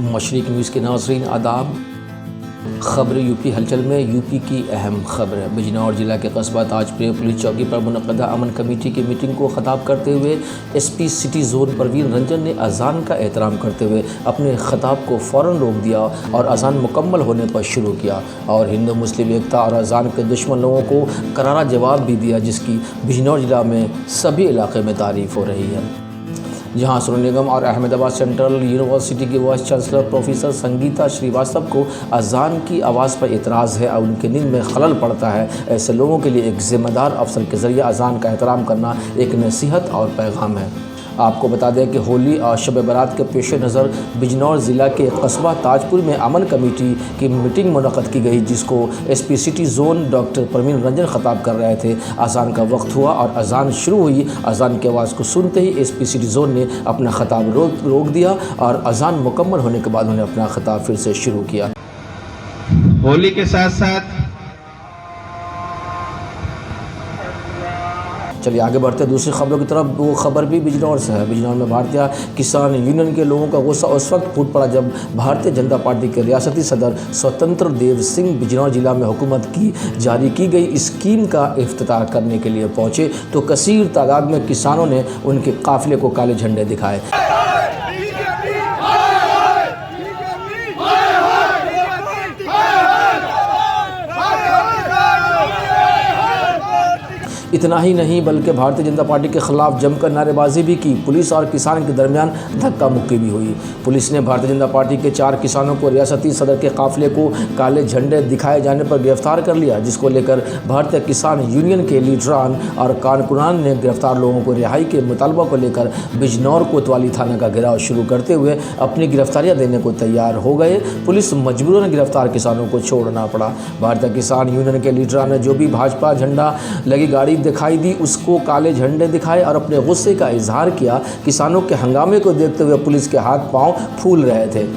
मशरिक news के नाज़रीन आदाब। ख़बर यूपी हलचल में यूपी की अहम खबर है। बिजनौर जिला के कस्बा ताजपुर पुलिस चौकी पर मुनक़दा अमन कमेटी की मीटिंग को ख़िताब करते हुए SP city zone Parveen Ranjan ने अजान का एहतराम करते हुए अपने ख़िताब को फ़ौरन रोक दिया और अजान मुकम्मल होने पर शुरू किया और हिंदू मुस्लिम एकता और अजान के दुश्मन लोगों को करारा जवाब भी दिया, जिसकी बिजनौर जिला में सभी इलाके में तारीफ़ हो रही है। जहां सोनू निगम और अहमदाबाद सेंट्रल यूनिवर्सिटी की vice chancellor professor Sangeeta Srivastava को अजान की आवाज़ पर एतराज़ है और उनकी नींद में खलल पड़ता है, ऐसे लोगों के लिए एक ज़िम्मेदार अफसर के ज़रिए अजान का एहतराम करना एक नसीहत और पैगाम है। आपको बता दें कि होली और शब बारात के पेश नज़र बिजनौर ज़िला के कस्बा ताजपुर में अमन कमेटी की मीटिंग मुनक़द की गई, जिसको SP city zone doctor Parveen Ranjan ख़िताब कर रहे थे। अजान का वक्त हुआ और अजान शुरू हुई। अजान की आवाज़ को सुनते ही एसपी सिटी जोन ने अपना ख़िताब रोक दिया और अजान मुकम्मल होने के बाद उन्होंने अपना ख़िताब फिर से शुरू किया। होली के साथ साथ चलिए आगे बढ़ते हैं दूसरी खबरों की तरफ। वो खबर भी बिजनौर से है। बिजनौर में भारतीय किसान यूनियन के लोगों का गुस्सा उस वक्त फूट पड़ा जब भारतीय जनता पार्टी के रियासती सदर स्वतंत्र देव सिंह बिजनौर जिला में हुकूमत की जारी की गई स्कीम का इफ्तिताह करने के लिए पहुंचे तो कसीर तादाद में किसानों ने उनके काफिले को काले झंडे दिखाए। इतना ही नहीं बल्कि भारतीय जनता पार्टी के खिलाफ जमकर नारेबाजी भी की। पुलिस और किसान के दरमियान धक्का मुक्की भी हुई। पुलिस ने भारतीय जनता पार्टी के 4 किसानों को रियासती सदर के काफिले को काले झंडे दिखाए जाने पर गिरफ्तार कर लिया, जिसको लेकर भारतीय किसान यूनियन के लीडरान और कारकुनान ने गिरफ्तार लोगों को रिहाई के मुतालबा को लेकर बिजनौर कोतवाली थाना का घेराव शुरू करते हुए अपनी गिरफ्तारियां देने को तैयार हो गए। पुलिस मजबूरन गिरफ्तार किसानों को छोड़ना पड़ा। भारतीय किसान यूनियन के लीडरान ने जो भी भाजपा झंडा लगी गाड़ी दिखाई दी उसको काले झंडे दिखाए और अपने गुस्से का इजहार किया। किसानों के हंगामे को देखते हुए पुलिस के हाथ पांव फूल रहे थे।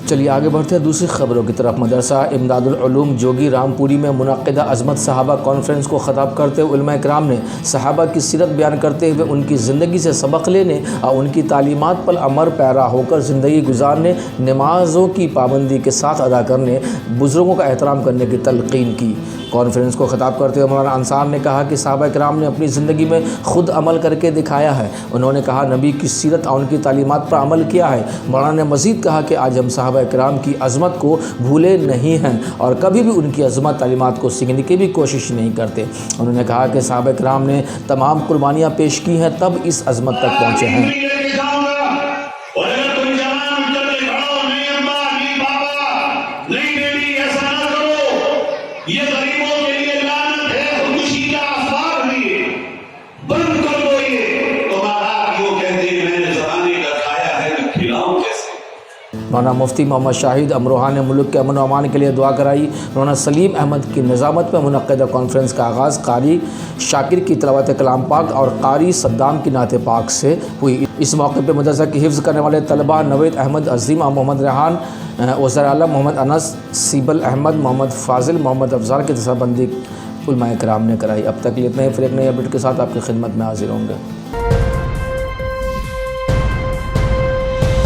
चलिए आगे बढ़ते हैं दूसरी खबरों की तरफ। मदरसा इमदादुल उलूम जोगी रामपुरी में मुनक़दा अज़मत सहाबा कॉन्फ्रेंस को ख़िताब करते हुए उलमा इकराम ने सहाबा की सीरत बयान करते हुए उनकी ज़िंदगी से सबक लेने और उनकी तालीमात पर अमर पैरा होकर ज़िंदगी गुजारने, नमाज़ों की पाबंदी के साथ अदा करने, बुज़ुर्गों का एहतराम करने की तलक़ीन की। कॉन्फ्रेंस को ख़िताब करते हुए मौलाना अंसार ने कहा कि सहाबा इकराम ने अपनी ज़िंदगी में ख़ुद अमल करके दिखाया है। उन्होंने कहा नबी की सीरत और उनकी तालीमात पर अमल किया है। मौलाना ने मज़ीद कहा कि आज हम सहाबा इकराम की अज़मत को भूले नहीं हैं और कभी भी उनकी अज़मत तालीमात को सीखने की भी कोशिश नहीं करते। उन्होंने कहा कि सहाबा इकराम ने तमाम कुर्बानियाँ पेश की हैं तब इस अज़मत तक पहुँचे हैं। ये गरीबों के लिए लानत है, खुदकुशी का अखबार है, बंद कर दो ये। तो महाराज यूं कहते हैं मैंने ज़माने का खाया है तो खिलाऊं कैसे। मौलाना मुफ्ती मोहम्मद शाहिद अमरोहा ने मुल्क के अमन व अमान के लिए दुआ कराई। मौलाना सलीम अहमद की निज़ामत में मुनक़दा कॉन्फ्रेंस का आगाज़ कारी शाकिर की तिलावत कलाम पाक और कारी सद्दाम की नात पाक से हुई। इस मौके पर मदरसा की हिफ्ज़ करने वाले तलबा नवेद अहमद अज़ीम, मोहम्मद रेहान, वज़ीर आला मोहम्मद अनस, सीबल अहमद, मोहम्मद फ़ाज़िल, मोहम्मद अफ़ज़ार की तसबंदी उलमा इकराम ने कराई। अब तक इतना ही। फिर एक नए अपडेट के साथ आपकी खिदमत में हाजिर होंगे।